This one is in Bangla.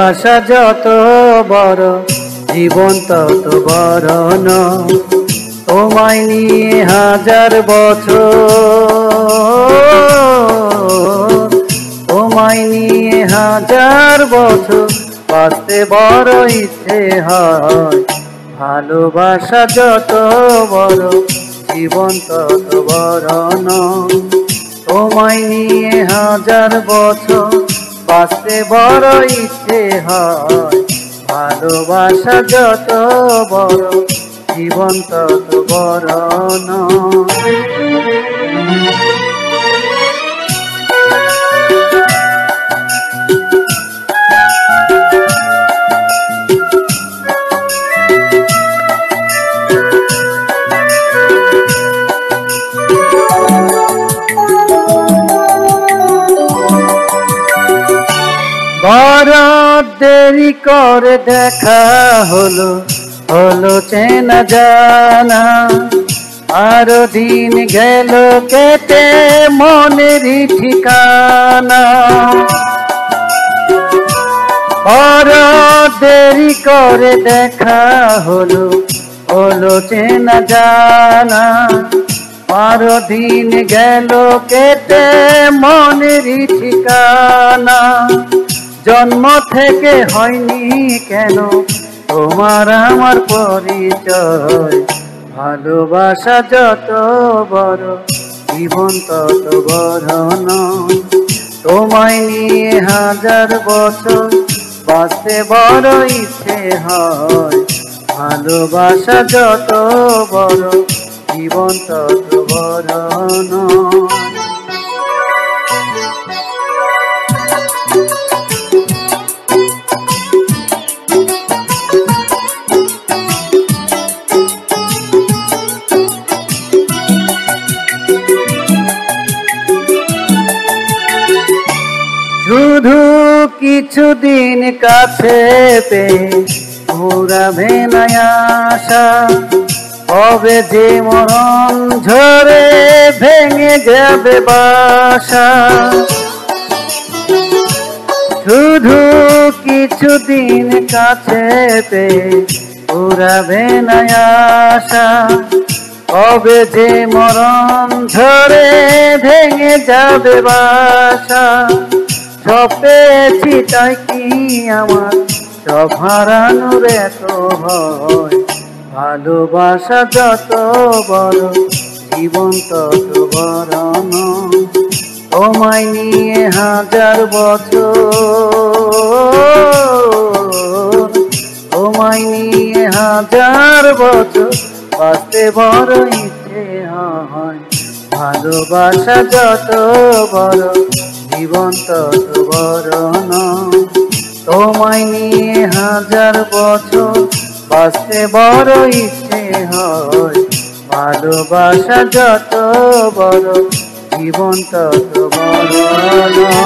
ভালোবাসা যত বড় জীবন তত বড় নয়। তোমায় নিয়ে হাজার বছর, তোমায় নিয়ে হাজার বছর বাঁচতে বড় ইচ্ছে হয়। ভালোবাসা যত বড় জীবন তত বড় নয়। তোমায় নিয়ে হাজার বছর বাঁচতে বড় ইচ্ছে হয়। ভালোবাসা যত বড় জীবন তত বড় নয়। বড় দেরি করে দেখা হলো, হলো চেনা জানা। আরো দিন গেল কেটে মনেরই ঠিকানা। বড় দেরি করে দেখা হলো, হলো চেনা জানা। আরো দিন গেল কেটে মনেরই ঠিকানা। জন্ম থেকে হয়নি কেন তোমার আমার পরিচয়। ভালোবাসা যত বড় জীবন তত বড় নয়। তোমায় নিয়ে হাজার বছর বাঁচতে বড় ইচ্ছে হয়। ভালোবাসা যত বড় জীবন তত বড় নয়। শুধু কিছুদিন কাছে পেয়ে ঘুরাবে না আশা। কবে যে মরণ ঝরে ভেঙে যাবে বাসা। শুধু কিছুদিন কাছে পেয়ে ঘুরাবে না আশা। কবে যে মরণ ঝরে ভেঙে যাবে বাসা। সব পেয়েছি তাই কি আমার সব হারানোর এত ভয়। ভালোবাসা যত বড় জীবন তত বড় নয়। তোমায় নিয়ে হাজার বছর, তোমায় নিয়ে হাজার বছর বাঁচতে বড় ইচ্ছে হয়। ভালোবাসা যত বড় জীবন তত বড় নয়। তোমায় নিয়ে হাজার বছর বাঁচতে বড় ইচ্ছে হয়। ভালোবাসা যত বড় জীবন তত বড় নয়।